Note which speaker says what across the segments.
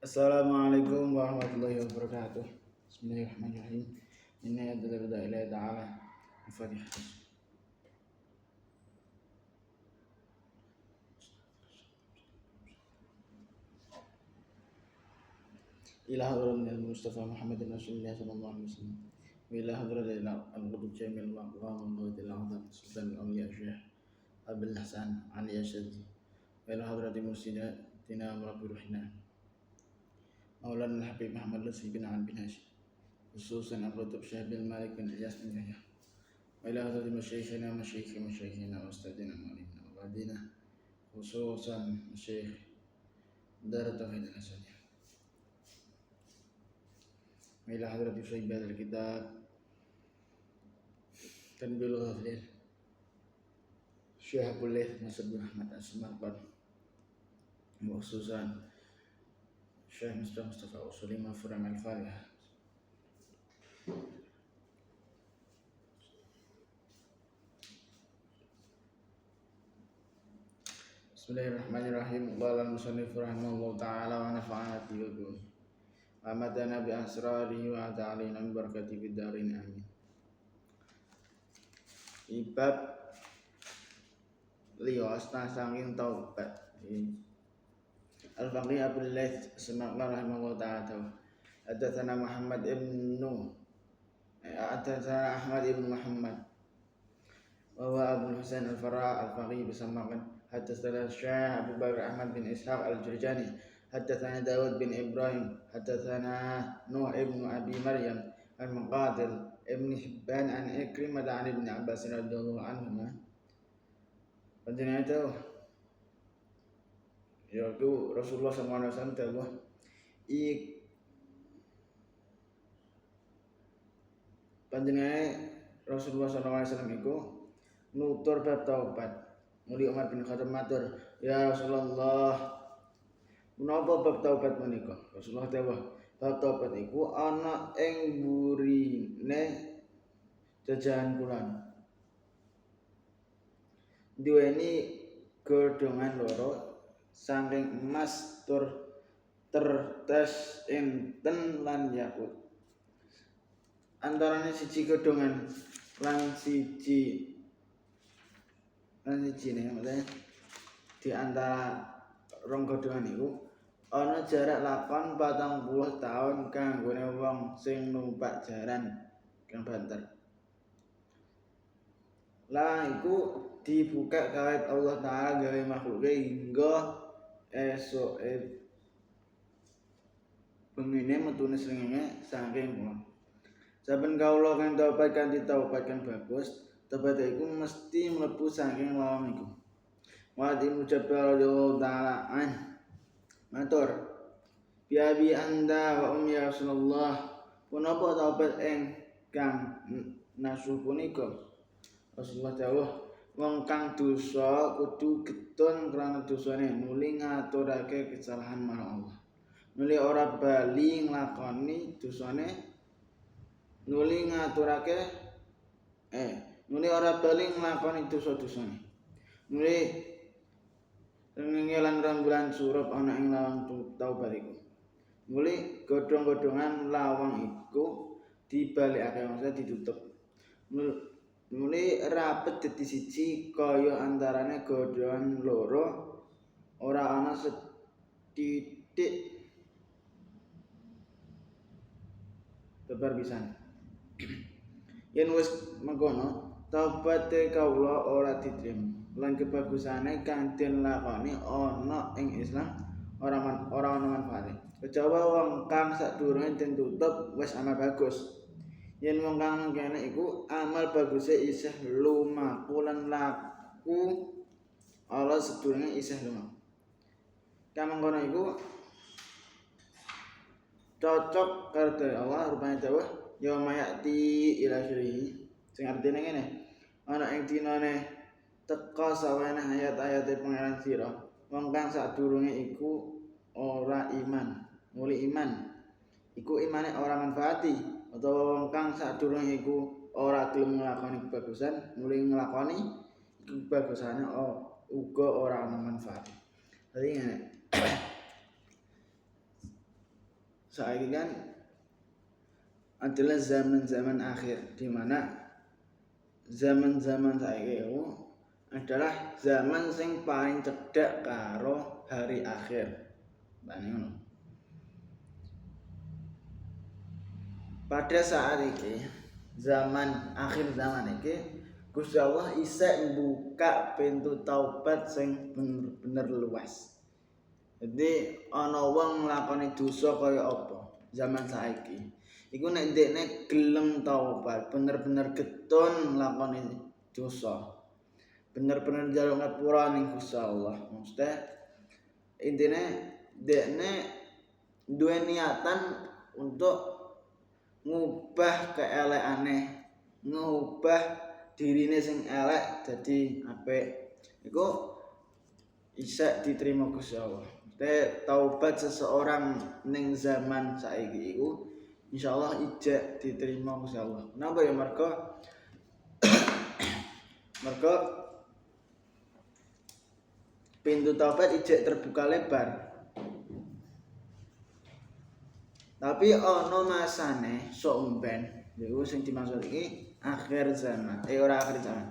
Speaker 1: Assalamualaikum warahmatullahi wabarakatuh. Bismillahirrahmanirrahim. Inna yadda ila ta'ala. Al-Fatihah. Ila hadratin al-Mustafa Muhammadin Rasulullah sallallahu alaihi wasallam. Wa ila hadratin al-Qudud Jamil Maqam Mawdil Azam Sultan al-Awliya Syekh Abdul Hasan Ali Asyadi. Wa ila hadratin Mursidatina Rabbi Ruhina. Maulana Habib Muhammad Lutfi bin Al bin Hashim. Khususan Al-Qutub Syekh bin Malik bin Ilyas bin Yahya. Wa ila hadratin masyayikhina wa ustadina mu'allimina wa ba'dina. Khususan Syekh Dar Tauhid Al-Asadi. Wa ila hadratin Syaibat Al-Kitab Tanbil Ghaflir Syekh Abdul Laith Nasir bin Ahmad As-Samarqand. Khususan Syekh Mustafa Usuli Mafram Al-Fatihah. Bismillahirrahmanirrahim. Qala al-musannif rahimahullahu ta'ala wa nafa'ana bi ulumi. Wa amatana bi asrarihi wa ta'alina bi barakati fid darin amin. Ibab liwasna sangin taubat. Al-Faqih Abdul Laith As-Samarqand rahimahullahu ta'ala. Hadatsana Muhammad ibn Hadatsana Ahmad ibn Muhammad wa huwa Abu Husain Al-Farra Al-Faqih As-Samarqand. Hadatsana Syekh Abu Bakar Ahmad bin Ishaq Al-Jurjani. Hadatsana Dawud bin Ibrahim. Hadatsana Nuh ibn Abi Maryam an Muqatil ibn Hibban an Ikrimah an Ibn Abbas radhiyallahu anhuma. Panjenengan itu yaitu Rasulullah SAW dawuh panjenengan Rasulullah SAW iku nutur bab taubat. Muli Umar bin Khattab matur, "Ya Rasulullah, menapa bab taubat menika?" Rasulullah dawuh, "Bab taubat iku ana ing burine jajahan kulon. Duweni godhongan loro saking emas tur tertes enten lan yakut. Antarane siji godhongan lan siji maksudnya di antara rong godhongan iku ana jarak lakon 40 tahun kanggone wong sing numpak jaran kang banter. Lah iku dibuka kawit Allah Ta'ala gawe makhluke hingga esoke bengine metune srengenge saking wong. Saben kawula kang taubat kanthi taubat kang bagus, taubat iku mesti mlebu saking lawang iku. Wa Ibnu Jabbar radhiyallahu ta'ala an matur, "Biabi anda wa ummi ya Rasulullah, punapa taubat kang nasuh punika?" Rasulullah dawuh, "Wong kang dosa kudu getun krana dosane, nuli ngaturake kesalahan marang Allah. Nuli ora bali nglakoni dosane, nuli ora bali nglakoni dosa-dosane. Nuli lan rembulan surup ana ing lawang taubat iku. Nuli godhong-godhongan lawang iku dibalikake maksudnya ditutup. Nuli rapet dadi siji kaya antarane godhongan loro ora ana setitik tebar pisan. Yen wis mengkono, taubate kawula ora ditrima. Lan kebagusane kang den lakoni ana ing Islam ora ana manfaate. Kejawa wong kang sadurunge den tutup wis amal bagus. Yen wong kang mengkene iku amal baguse isih lumaku lan laku Allah sedurunge isih lumaku. Kang mengkono iku cocok karo Allah rupane dawuh ya mayati ila syirihi. Sing artine ngene, ana ing dinane teka sawane ayat-ayate pangeran sira, wong kang sadurunge iku ora iman. Muli iman iku imane ora manfaati, utawa wong kang sadurunge iku ora gelem nglakoni kebagusan, muli nglakoni kebagusane uga ora ana manfaate. Dadi ngene. saiki kan adalah zaman-zaman akhir, di mana zaman-zaman saiki itu adalah zaman sing paling cedhak karo hari akhir. Pada saat ini, zaman akhir zaman ini, Gusti Allah isek buka pintu taubat sing bener-bener luas. Jadi ana wong nglakoni dosa kaya apa zaman saiki. Iku nek ndekne gelem taubat, bener-bener getun nglakoni dosa. Bener-bener njaluk ngapura ning Gusti Allah. Maksudnya intine ndekne duwe niatan untuk ngubah keelekane, ngubah dirine sing elek dadi apik. Iku isa diterima Gusti Allah. Taubat seseorang ning zaman saiki iku insyaallah ijek diterima Gusti Allah. Kenapa ya mergo pintu taubat ijek terbuka lebar. Tapi ana masane sok mben, iku sing dimaksud iki akhir zaman. Ora akhir zaman.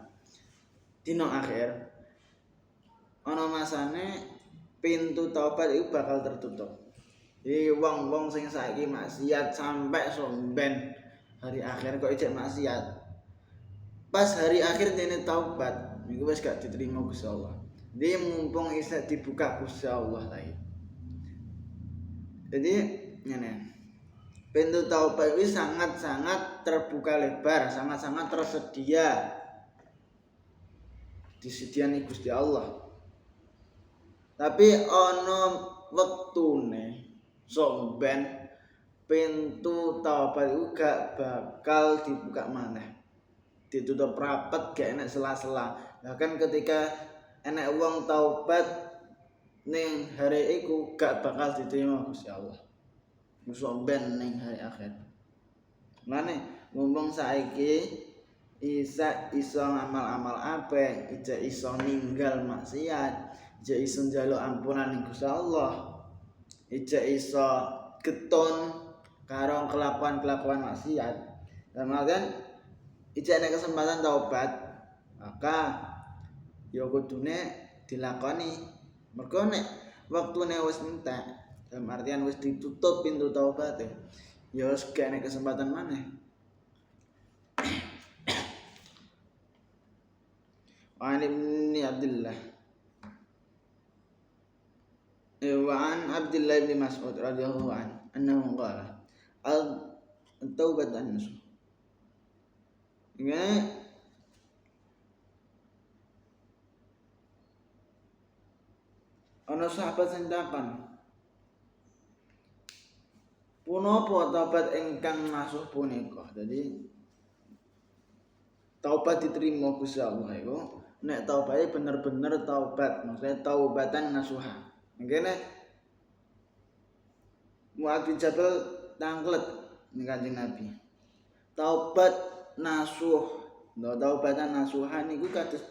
Speaker 1: Dino akhir. Ana masane pintu taubat iku bakal tertutup. Jadi wong-wong sing saiki maksiat sampai sok mben hari akhir kok ijek maksiat. Pas hari akhir dene taubat, iku wis gak diterima Gusti Allah. Jadi mumpung isih dibuka Gusti Allah lagi. Jadi ngene. Pintu taubat itu sangat-sangat terbuka lebar, sangat-sangat tersedia disediani Gusti Allah. Tapi ana wektune sok ben pintu taubat itu gak bakal dibuka maneh. Ditutup rapet gak enak sela-sela. Bahkan ketika enak wong taubat ning hari iku gak bakal diterima Gusti Allah. Musuh ben ning hari akhir. Mane ngomong saiki iso ngamal-amal apik, iso ninggal maksiat, iso njaluk ampunan ning Gusti Allah. Iso getun karo kelakuan-kelakuan maksiat. Kemudian nek kesempatan taubat, maka ya kudune dilakoni. Mergo nek wektune wis entek, dalam artian wis ditutup pintu taubat ya wis gak enek kesempatan maneh. Wa ibn Abdullah bin Mas'ud radhiyallahu anhu qala at-taubat an-nasuh. Ana sahabat sing takon, punapa taubat ingkang nasuh punika? Jadi taubat diterima Gusti Allah iku nek taubate bener-bener taubat, maksudnya taubatan nasuha. Mangkene Mu'adz bin Jabal tanglet ning Kanjeng Nabi. Taubat nasuh, taubatan nasuha niku kados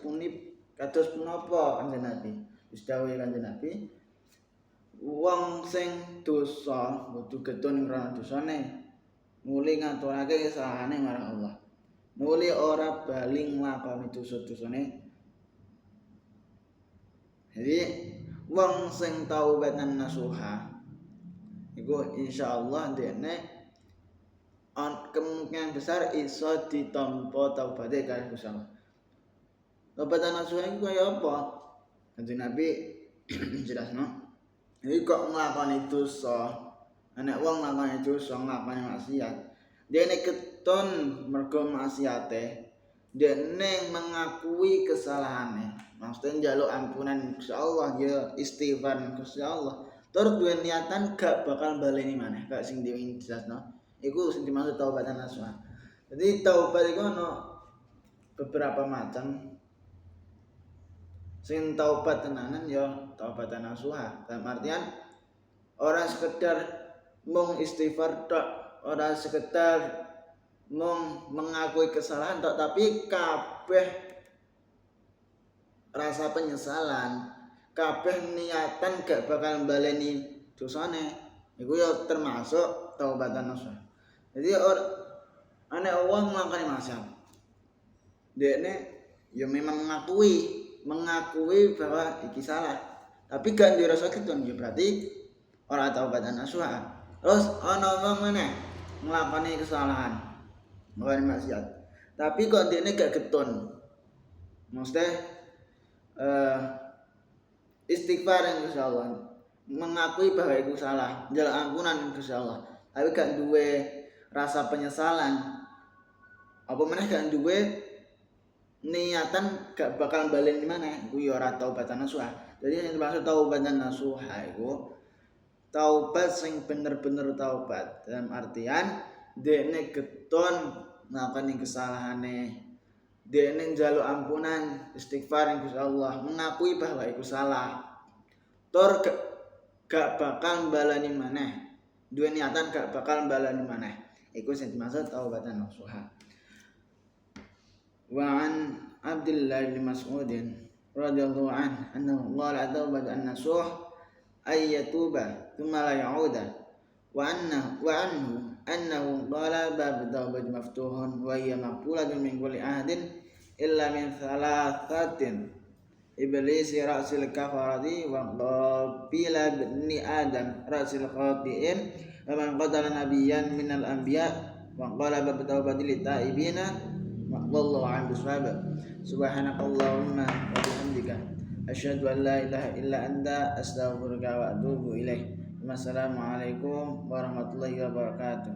Speaker 1: punapa Kanjeng Nabi? Wis dawuhe Kanjeng Nabi, wong sing dosa kudu getun ing dosane, muli ngaturake kesalahane marang Allah. Muli ora bali nglakoni dosa-dosane. Jadi wong sing taubatan nasuha iku insyaallah dene kemungkinan besar iso ditampa taubate karo Gusti Allah. Taubatan nasuha iku kaya apa? Kanjeng Nabi jelasno. Iki kok nglakoni dosa, anak wong nglakoni dosa, nglakoni maksiat. Dene keton mergo maksiate, dene mengakui kesalahane. Maksudnya njaluk ampunan Gusti Allah, ya istighfar Gusti Allah. Tur duwe niatan gak bakal baleni maneh, gak sing diwing jelasno. Iku sing dimaksud taubatan nasuha. Jadi taubat iku ana beberapa macam. Sing taubat tenanan ya taubatan nasuha. Dalam artian ora sekedar mung istighfar tok, ora sekedar mung mengakui kesalahan tok, tapi kabeh rasa penyesalan, kabeh niatan gak bakal baleni dosane. Iku ya termasuk taubatan nasuha. Jadi ana wong melakukan maksiat. Dekne ya memang mengakui bahwa iki salah. Tapi gak dirasa ketun ya berarti ora taubatan nasuha. Terus ana wong meneh nglakoni kesalahan, nglakoni maksiat. Tapi kok dekne gak getun. Maksudnya istighfar yang Gusti Allah, mengakui bahwa itu salah, njaluk ampunan yang Gusti Allah. Tapi gak duwe rasa penyesalan. Apa meneh gak duwe niatan gak bakal balen di mana? Iku ya ora taubatan nasuha. Jadi yang dimaksud taubatan nasuha iku taubat sing bener-bener taubat. Dalam artian dekne getun ngakoni kesalahane. Dekne njaluk ampunan, istighfar yang Gusti Allah, mengakui bahwa itu salah. Tur gak bakal balani maneh. Duwe niatan gak bakal balani maneh. Iku sing dimaksud taubatan nasuha. Wa an Abdullah bin Mas'ud radhiyallahu anhu qala taubatan nasuh ay yatuba thumma la ya'uda wa annahu qala bab taubat maftuhun wa hiya maqbulatun min kulli ahadin illa min thalathatin iblis ra'sil kafarati wa qabila ibni adam ra'sil khati'in wa man qatala nabiyyan minal anbiya wa qala bab taubat lil ta'ibina wallahu a'lam bishawab. Subhanakallahumma wa bihamdika asyhadu an la ilaha illa anta astaghfiruka wa atubu ilaik. Wassalamualaikum warahmatullahi wabarakatuh.